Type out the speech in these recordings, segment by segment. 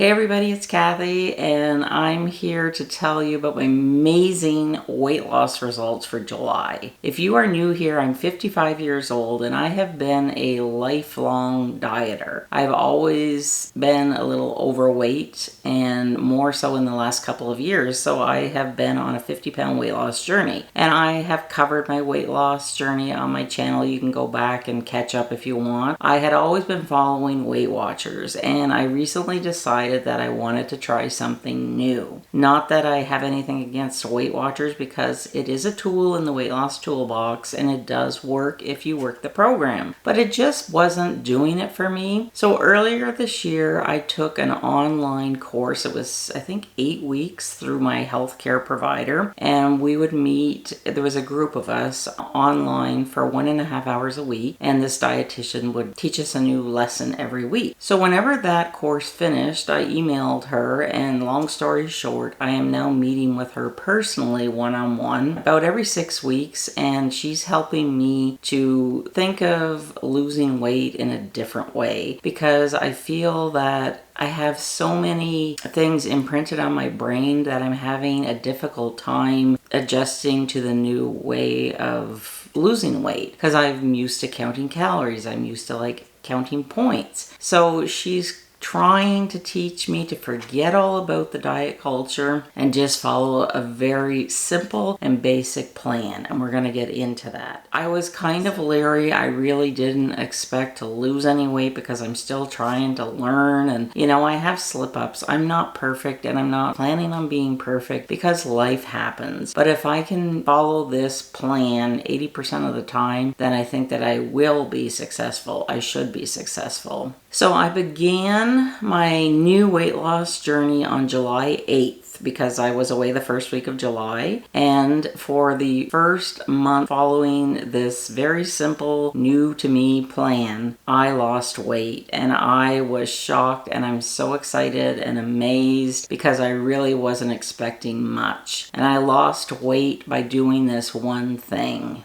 Hey everybody, it's Cathy, and I'm here to tell you about my amazing weight loss results for July. If you are new here, I'm 55 years old and I have been a lifelong dieter. I've always been a little overweight, and more so in the last couple of years, so I have been on a 50-pound weight loss journey. And I have covered my weight loss journey on my channel. You can go back and catch up if you want. I had always been following Weight Watchers, and I recently decided that I wanted to try something new. Not that I have anything against Weight Watchers, because it is a tool in the weight loss toolbox and it does work if you work the program, but it just wasn't doing it for me. So earlier this year I took an online course. It was, I think, 8 weeks through my healthcare provider, and we would meet. There was a group of us online for 1.5 hours a week, and this dietitian would teach us a new lesson every week. So whenever that course finished, I emailed her, and long story short, I am now meeting with her personally one-on-one about every 6 weeks, and she's helping me to think of losing weight in a different way, because I feel that I have so many things imprinted on my brain that I'm having a difficult time adjusting to the new way of losing weight, because I'm used to counting calories. I'm used to counting points. So she's trying to teach me to forget all about the diet culture and just follow a very simple and basic plan. And we're going to get into that. I was kind of leery. I really didn't expect to lose any weight because I'm still trying to learn. And, I have slip-ups. I'm not perfect, and I'm not planning on being perfect because life happens. But if I can follow this plan 80% of the time, then I think that I will be successful. I should be successful. So I began my new weight loss journey on July 8th because I was away the first week of July. And for the first month following this very simple, new to me plan, I lost weight, and I was shocked, and I'm so excited and amazed because I really wasn't expecting much. And I lost weight by doing this one thing.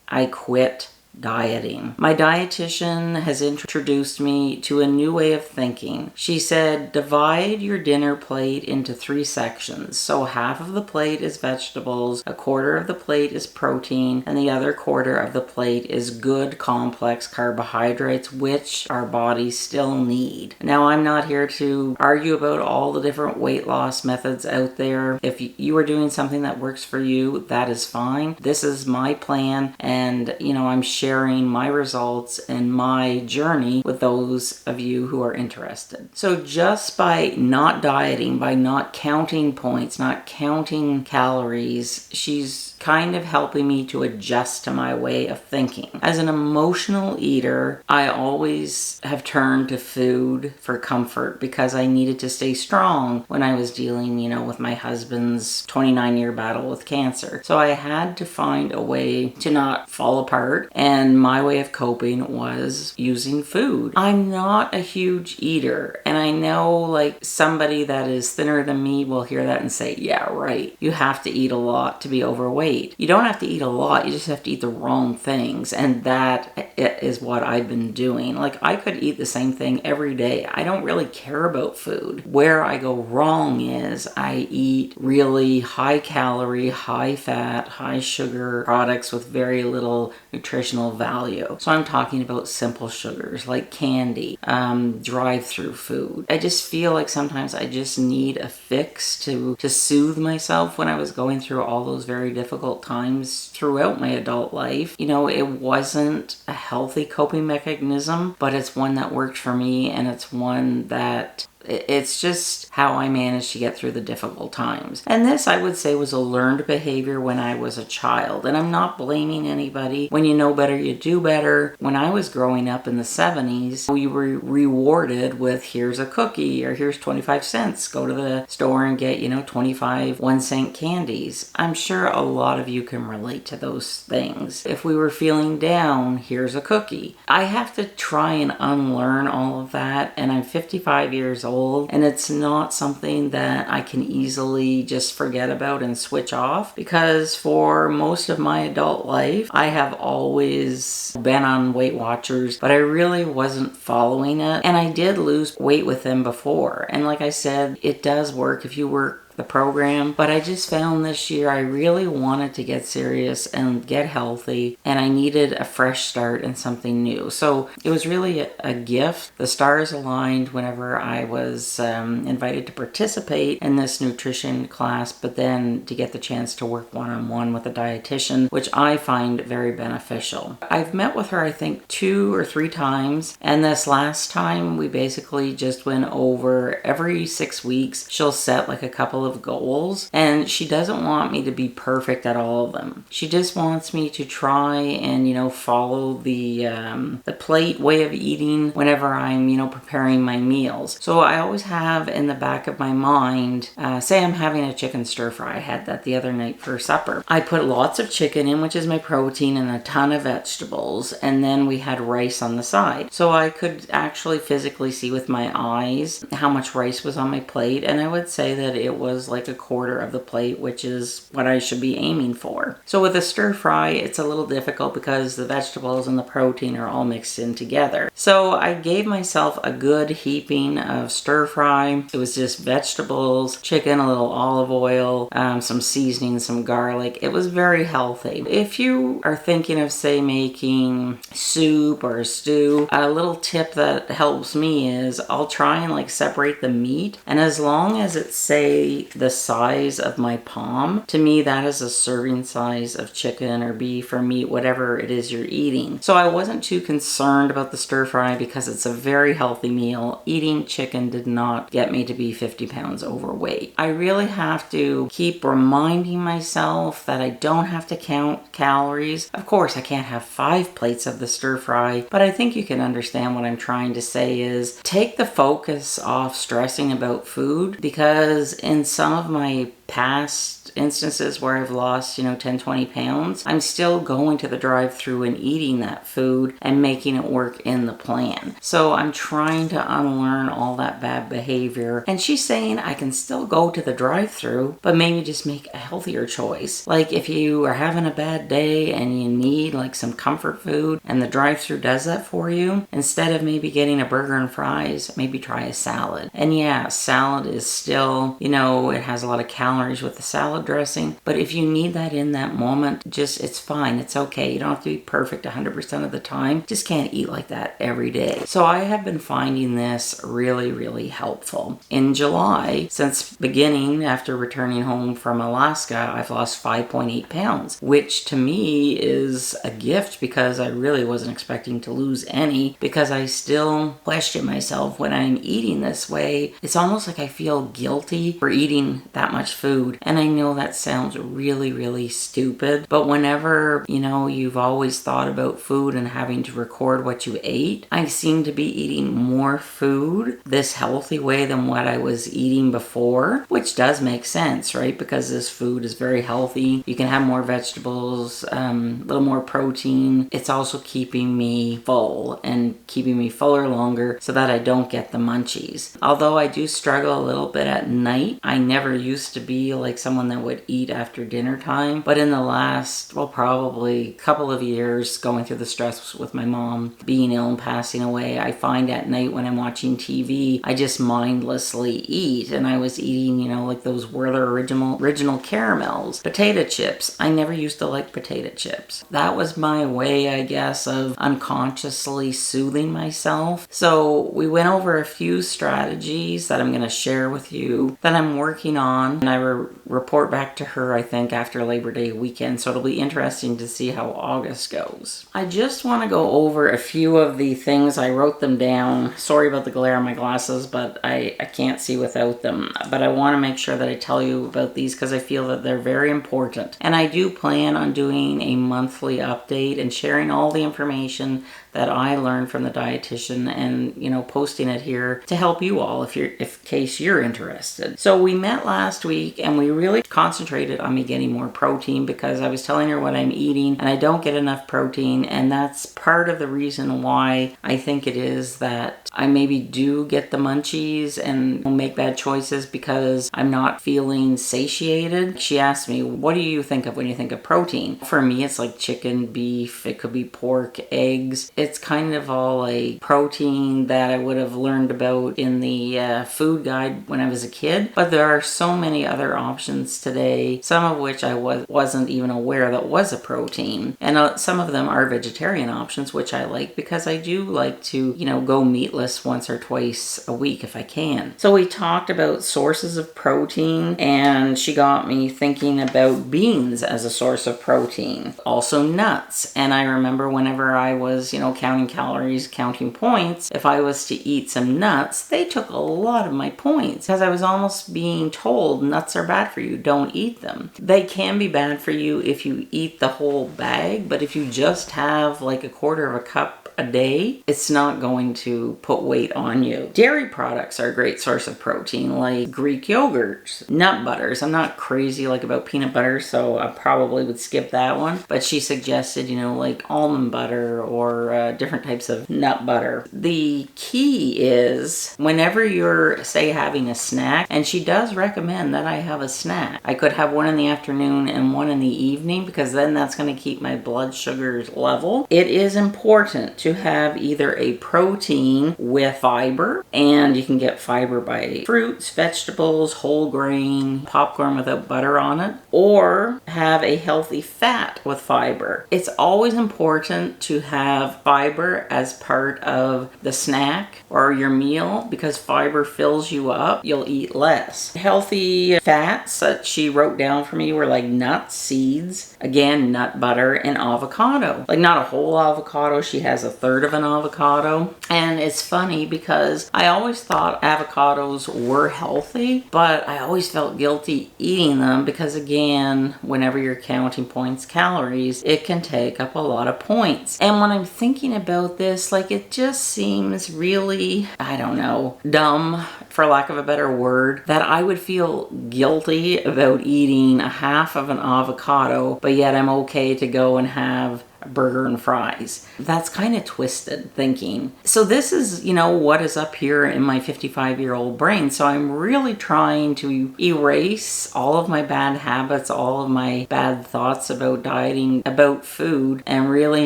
I quit dieting. My dietitian has introduced me to a new way of thinking. She said, divide your dinner plate into 3 sections. So half of the plate is vegetables, a quarter of the plate is protein, and the other quarter of the plate is good complex carbohydrates, which our bodies still need. Now, I'm not here to argue about all the different weight loss methods out there. If you are doing something that works for you, that is fine. This is my plan, and I'm sharing my results and my journey with those of you who are interested. So just by not dieting, by not counting points, not counting calories, she's kind of helping me to adjust to my way of thinking. As an emotional eater, I always have turned to food for comfort because I needed to stay strong when I was dealing, with my husband's 29-year battle with cancer. So I had to find a way to not fall apart, and my way of coping was using food. I'm not a huge eater, and I know somebody that is thinner than me will hear that and say, yeah, right, you have to eat a lot to be overweight. You don't have to eat a lot, you just have to eat the wrong things, and that is what I've been doing. I could eat the same thing every day. I don't really care about food. Where I go wrong is I eat really high calorie, high fat, high sugar products with very little nutritional value. So I'm talking about simple sugars like candy, drive-through food. I just feel like sometimes I just need a fix to soothe myself when I was going through all those very difficult times throughout my adult life. It wasn't a healthy coping mechanism, but it's one that worked for me, and it's one that it's just how I managed to get through the difficult times. And this, I would say, was a learned behavior when I was a child. And I'm not blaming anybody. When you know better, you do better. When I was growing up in the 70s, we were rewarded with, here's a cookie, or here's 25 cents. Go to the store and get, 25 1-cent candies. I'm sure a lot of you can relate to those things. If we were feeling down, here's a cookie. I have to try and unlearn all of that. And I'm 55 years old. old, and it's not something that I can easily just forget about and switch off, because for most of my adult life, I have always been on Weight Watchers, but I really wasn't following it. And I did lose weight with them before. And like I said, it does work if you work the program, but I just found this year I really wanted to get serious and get healthy, and I needed a fresh start and something new. So it was really a gift. The stars aligned whenever I was invited to participate in this nutrition class, but then to get the chance to work one-on-one with a dietitian, which I find very beneficial. I've met with her, I think, 2 or 3 times, and this last time we basically just went over every 6 weeks. She'll set like a couple of goals, and she doesn't want me to be perfect at all of them. She just wants me to try and follow the plate way of eating whenever I'm preparing my meals. So I always have in the back of my mind, say I'm having a chicken stir fry. I had that the other night for supper. I put lots of chicken in, which is my protein, and a ton of vegetables, and then we had rice on the side. So I could actually physically see with my eyes how much rice was on my plate, and I would say that it was like a quarter of the plate, which is what I should be aiming for. So with a stir fry, it's a little difficult because the vegetables and the protein are all mixed in together. So I gave myself a good heaping of stir fry. It was just vegetables, chicken, a little olive oil, some seasoning, some garlic. It was very healthy. If you are thinking of, say, making soup or a stew, a little tip that helps me is I'll try and like separate the meat, and as long as it's, say, the size of my palm, to me that is a serving size of chicken or beef or meat, whatever it is you're eating. So I wasn't too concerned about the stir fry because it's a very healthy meal. Eating chicken did not get me to be 50 pounds overweight. I really have to keep reminding myself that I don't have to count calories. Of course, I can't have 5 plates of the stir fry, but I think you can understand what I'm trying to say is take the focus off stressing about food, because in some of my past instances where I've lost 10-20 pounds, I'm still going to the drive-thru and eating that food and making it work in the plan. So I'm trying to unlearn all that bad behavior, and she's saying I can still go to the drive-thru, but maybe just make a healthier choice. Like if you are having a bad day and you need like some comfort food and the drive-thru does that for you, instead of maybe getting a burger and fries, maybe try a salad. And yeah, salad is still, it has a lot of calories with the salad dressing, but if you need that in that moment, it's fine. It's okay. You don't have to be perfect 100% of the time. Just can't eat like that every day. So I have been finding this really, really helpful. In July, since beginning after returning home from Alaska, I've lost 5.8 pounds, which to me is a gift because I really wasn't expecting to lose any, because I still question myself when I'm eating this way. It's almost like I feel guilty for eating that much food. And I know that sounds really, really stupid, but whenever, you've always thought about food and having to record what you ate, I seem to be eating more food this healthy way than what I was eating before, which does make sense, right? Because this food is very healthy. You can have more vegetables, a little more protein. It's also keeping me full and keeping me fuller longer so that I don't get the munchies. Although I do struggle a little bit at night, I never used to be like someone that would eat after dinner time, but in the last probably couple of years, going through the stress with my mom being ill and passing away, I find at night when I'm watching TV, I just mindlessly eat, and I was eating like those Werther original caramels, potato chips. I never used to like potato chips. That was my way, I guess, of unconsciously soothing myself. So we went over a few strategies that I'm going to share with you that I'm working on, and I report back to her, I think, after Labor Day weekend, so it'll be interesting to see how August goes. I just want to go over a few of the things. I wrote them down. Sorry about the glare on my glasses, but I can't see without them. But I want to make sure that I tell you about these because I feel that they're very important. And I do plan on doing a monthly update and sharing all the information that I learned from the dietitian, and posting it here to help you all if in case you're interested. So we met last week and we really concentrated on me getting more protein, because I was telling her what I'm eating and I don't get enough protein, and that's part of the reason why I think it is that I maybe do get the munchies and make bad choices, because I'm not feeling satiated. She asked me, what do you think of when you think of protein? For me, it's like chicken, beef, it could be pork, eggs. It's kind of all a protein that I would have learned about in the food guide when I was a kid. But there are so many other options today, some of which I wasn't even aware that was a protein. And some of them are vegetarian options, which I like, because I do like to, go meatless once or twice a week if I can. So we talked about sources of protein, and she got me thinking about beans as a source of protein. Also nuts. And I remember whenever I was, counting calories, counting points, if I was to eat some nuts, they took a lot of my points, because I was almost being told nuts are bad for you, don't eat them. They can be bad for you if you eat the whole bag, but if you just have like a quarter of a cup a day, it's not going to put weight on you. Dairy products are a great source of protein, like Greek yogurts, nut butters. I'm not crazy about peanut butter, so I probably would skip that one. But she suggested, like almond butter or different types of nut butter. The key is whenever you're, say, having a snack, and she does recommend that I have a snack. I could have one in the afternoon and one in the evening, because then that's going to keep my blood sugars level. It is important to have either a protein with fiber, and you can get fiber by fruits, vegetables, whole grain, popcorn without butter on it, or have a healthy fat with fiber. It's always important to have fiber as part of the snack or your meal, because fiber fills you up, you'll eat less. Healthy fats that she wrote down for me were like nuts, seeds, again, nut butter, and avocado. Like not a whole avocado, she has a third of an avocado. And it's funny because I always thought avocados were healthy, but I always felt guilty eating them, because again, whenever you're counting points, calories, it can take up a lot of points. And when I'm thinking about this, it just seems really, I don't know, dumb, for lack of a better word, that I would feel guilty about eating a half of an avocado, but yet I'm okay to go and have a burger and fries. That's kind of twisted thinking. So this is, what is up here in my 55-year-old brain. So I'm really trying to erase all of my bad habits, all of my bad thoughts about dieting, about food, and really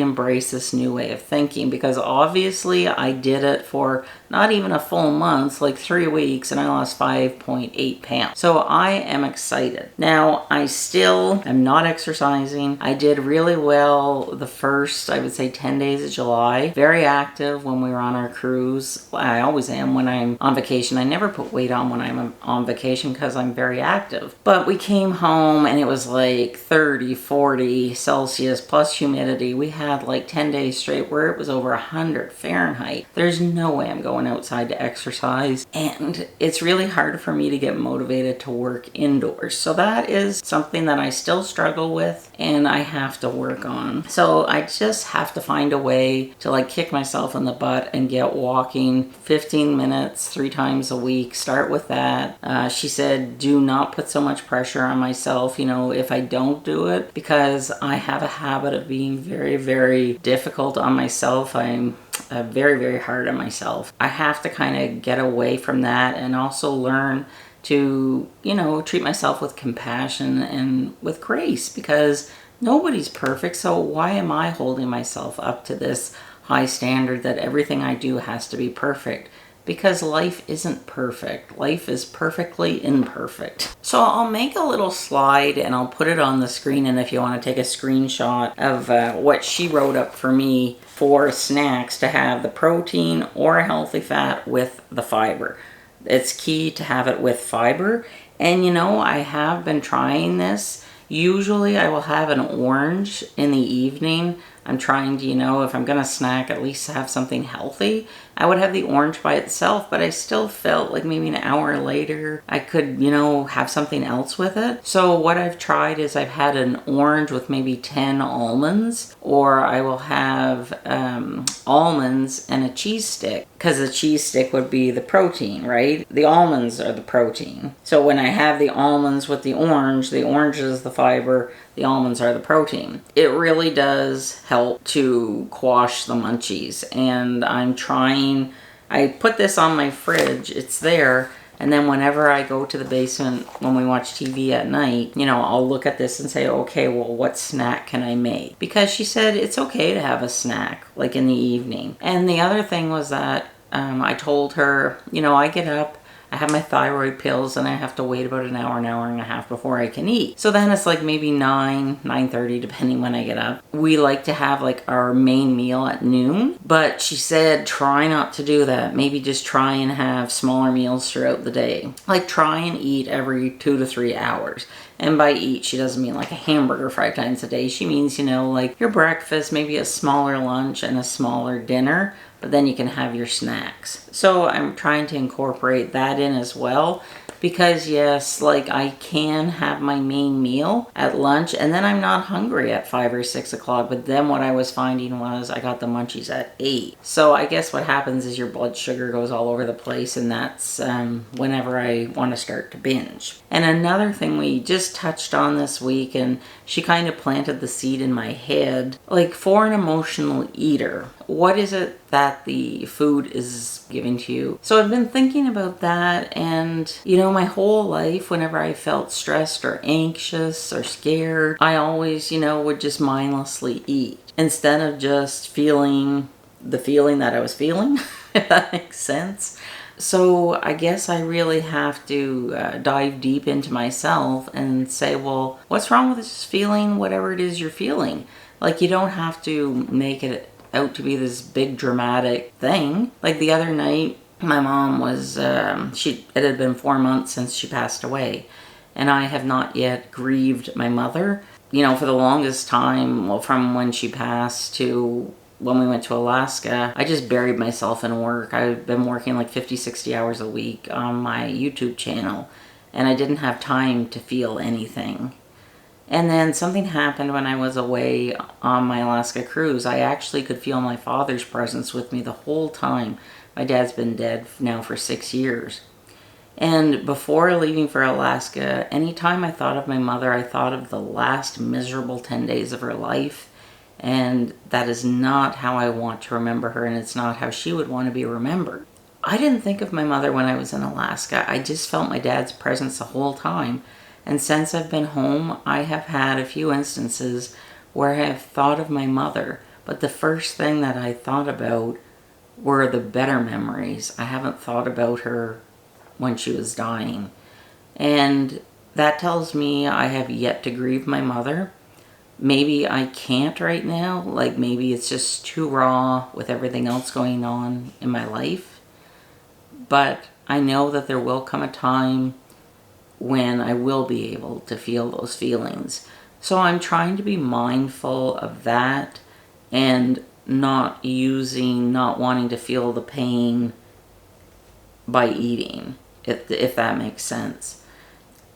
embrace this new way of thinking, because obviously I did it for not even a full month, like 3 weeks, and I lost 5.8 pounds. So I am excited. Now, I still am not exercising. I did really well the first, I would say, 10 days of July. Very active when we were on our cruise. I always am when I'm on vacation. I never put weight on when I'm on vacation because I'm very active. But we came home and it was like 30, 40 Celsius plus humidity. We had like 10 days straight where it was over 100 Fahrenheit. There's no way I'm going outside to exercise, and it's really hard for me to get motivated to work indoors. So that is something that I still struggle with and I have to work on. So I just have to find a way to kick myself in the butt and get walking 15 minutes 3 times a week. Start with that. She said, do not put so much pressure on myself, if I don't do it, because I have a habit of being very, very difficult on myself. I'm very, very hard on myself. I have to kind of get away from that and also learn to, treat myself with compassion and with grace, because nobody's perfect. So why am I holding myself up to this high standard that everything I do has to be perfect? Because life isn't perfect. Life is perfectly imperfect. So I'll make a little slide and I'll put it on the screen, and if you want to take a screenshot of what she wrote up for me for snacks, to have the protein or a healthy fat with the fiber. It's key to have it with fiber. And I have been trying this. Usually I will have an orange in the evening. I'm trying to, if I'm going to snack, at least have something healthy. I would have the orange by itself, but I still felt like maybe an hour later I could, have something else with it. So what I've tried is I've had an orange with maybe 10 almonds, or I will have almonds and a cheese stick, because the cheese stick would be the protein, right? The almonds are the protein. So when I have the almonds with the orange is the fiber, the almonds are the protein. It really does help to quash the munchies, and I'm trying. I put this on my fridge, it's there, and then whenever I go to the basement when we watch TV at night, I'll look at this and say, okay, well, what snack can I make? Because she said it's okay to have a snack, like in the evening. And the other thing was that I told her, I get up, I have my thyroid pills, and I have to wait about an hour and a half before I can eat. So then it's like maybe 9:30, depending when I get up. We like to have like our main meal at noon, but she said try not to do that. Maybe just try and have smaller meals throughout the day. Like try and eat every 2 to 3 hours. And by eat, she doesn't mean like a hamburger 5 times a day. She means, like your breakfast, maybe a smaller lunch and a smaller dinner, but then you can have your snacks. So I'm trying to incorporate that in as well, because yes, like I can have my main meal at lunch and then I'm not hungry at 5 or 6 o'clock. But then what I was finding was I got the munchies at 8. So I guess what happens is your blood sugar goes all over the place, and that's whenever I want to start to binge. And another thing we just touched on this week, and she kind of planted the seed in my head, like for an emotional eater, what is it that the food is giving to you? So I've been thinking about that, and my whole life, whenever I felt stressed or anxious or scared, I always, would just mindlessly eat instead of just feeling the feeling that I was feeling, if that makes sense. So I guess I really have to dive deep into myself and say, well, what's wrong with this feeling, whatever it is you're feeling? Like, you don't have to make it out to be this big dramatic thing. Like the other night, my mom was, it had been 4 months since she passed away, and I have not yet grieved my mother. For the longest time, well, from when she passed to when we went to Alaska, I just buried myself in work. I've been working like 50, 60 hours a week on my YouTube channel, and I didn't have time to feel anything. And then something happened when I was away on my Alaska cruise. I actually could feel my father's presence with me the whole time. My dad's been dead now for 6 years. And before leaving for Alaska, anytime I thought of my mother, I thought of the last miserable 10 days of her life. And that is not how I want to remember her, and it's not how she would want to be remembered. I didn't think of my mother when I was in Alaska. I just felt my dad's presence the whole time. And since I've been home, I have had a few instances where I have thought of my mother, but the first thing that I thought about were the better memories. I haven't thought about her when she was dying. And that tells me I have yet to grieve my mother. Maybe I can't right now. Like maybe it's just too raw with everything else going on in my life. But I know that there will come a time when I will be able to feel those feelings. So I'm trying to be mindful of that and not wanting to feel the pain by eating, if that makes sense.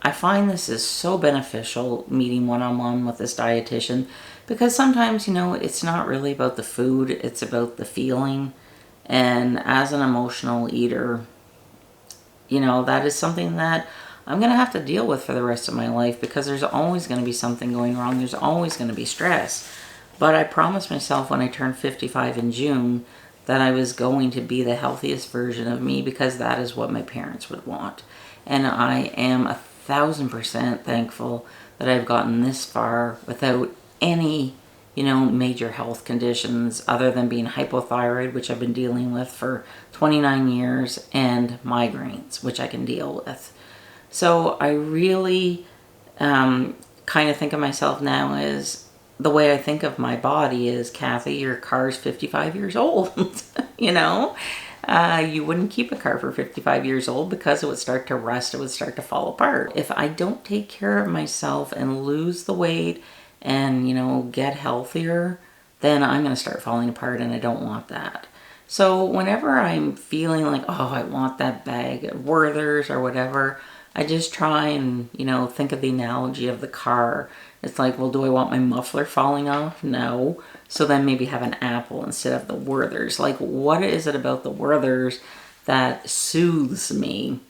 I find this is so beneficial, meeting one-on-one with this dietitian, because sometimes, it's not really about the food, it's about the feeling. And as an emotional eater, that is something that I'm going to have to deal with for the rest of my life, because there's always going to be something going wrong. There's always going to be stress. But I promised myself when I turned 55 in June that I was going to be the healthiest version of me, because that is what my parents would want. And I am 1,000% thankful that I've gotten this far without any, major health conditions other than being hypothyroid, which I've been dealing with for 29 years, and migraines, which I can deal with. So I really kind of think of myself now as, the way I think of my body is, Cathy, your car's 55 years old. You wouldn't keep a car for 55 years old because it would start to rust, it would start to fall apart. If I don't take care of myself and lose the weight and, get healthier, then I'm going to start falling apart, and I don't want that. So whenever I'm feeling like, oh, I want that bag of Werther's or whatever, I just try and, think of the analogy of the car. It's like, well, do I want my muffler falling off? No. So then maybe have an apple instead of the Werther's. Like, what is it about the Werther's that soothes me?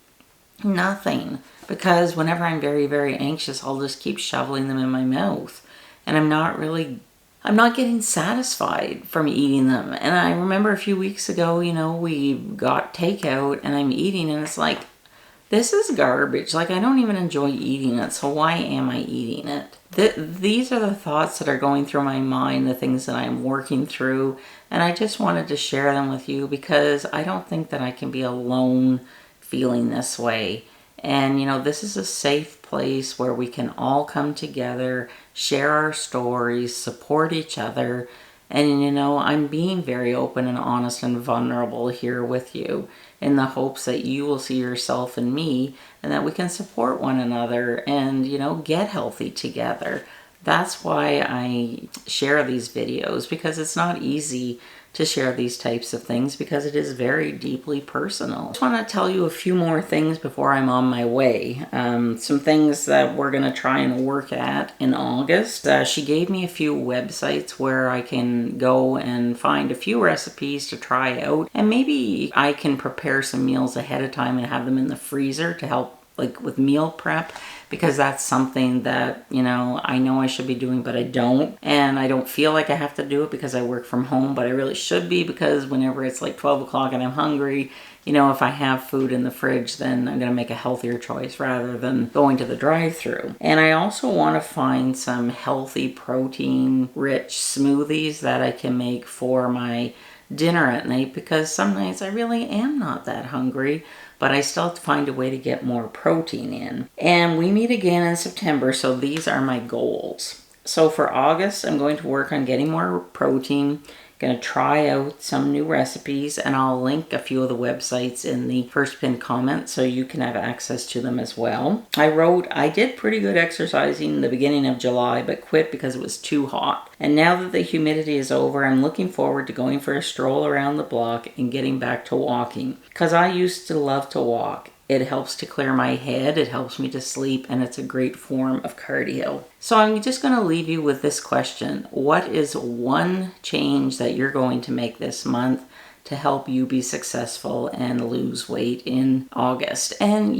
Nothing. Because whenever I'm very, very anxious, I'll just keep shoveling them in my mouth. And I'm not getting satisfied from eating them. And I remember a few weeks ago, we got takeout and I'm eating and it's like, this is garbage. Like, I don't even enjoy eating it, so why am I eating it? These are the thoughts that are going through my mind, the things that I'm working through, and I just wanted to share them with you because I don't think that I can be alone feeling this way. And, this is a safe place where we can all come together, share our stories, support each other. And, I'm being very open and honest and vulnerable here with you in the hopes that you will see yourself in me and that we can support one another and, get healthy together. That's why I share these videos, because it's not easy to share these types of things because it is very deeply personal. I just want to tell you a few more things before I'm on my way. Some things that we're going to try and work at in August. She gave me a few websites where I can go and find a few recipes to try out, and maybe I can prepare some meals ahead of time and have them in the freezer to help with meal prep, because that's something that, I know I should be doing, but I don't. And I don't feel like I have to do it because I work from home, but I really should be, because whenever it's like 12 o'clock and I'm hungry, if I have food in the fridge, then I'm going to make a healthier choice rather than going to the drive-thru. And I also want to find some healthy protein-rich smoothies that I can make for my dinner at night, because some nights I really am not that hungry, but I still have to find a way to get more protein in. And we meet again in September, so these are my goals. So for August, I'm going to work on getting more protein, going to try out some new recipes, and I'll link a few of the websites in the first pinned comment so you can have access to them as well. I did pretty good exercising in the beginning of July, but quit because it was too hot. And now that the humidity is over, I'm looking forward to going for a stroll around the block and getting back to walking, because I used to love to walk. It helps to clear my head, it helps me to sleep, and it's a great form of cardio. So I'm just going to leave you with this question. What is one change that you're going to make this month to help you be successful and lose weight in August? And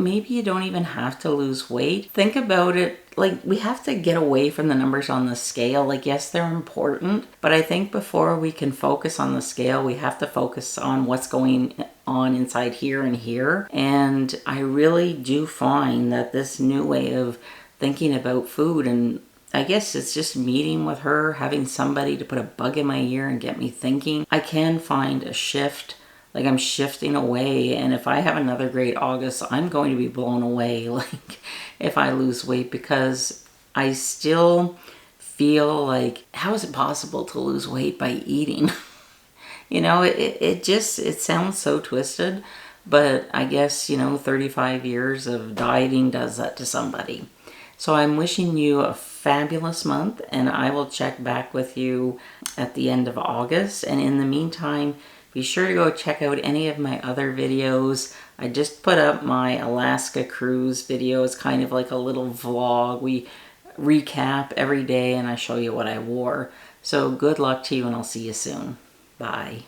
maybe you don't even have to lose weight. Think about it. Like, we have to get away from the numbers on the scale. Like, yes, they're important, but I think before we can focus on the scale, we have to focus on what's going on inside here and here. And I really do find that this new way of thinking about food, and I guess it's just meeting with her, having somebody to put a bug in my ear and get me thinking, I can find a shift. Like, I'm shifting away, and if I have another great August, I'm going to be blown away, like, if I lose weight, because I still feel like, how is it possible to lose weight by eating? It sounds so twisted, but I guess, 35 years of dieting does that to somebody. So I'm wishing you a fabulous month, and I will check back with you at the end of August. And in the meantime, be sure to go check out any of my other videos. I just put up my Alaska cruise video. It's kind of like a little vlog. We recap every day and I show you what I wore. So good luck to you, and I'll see you soon. Bye.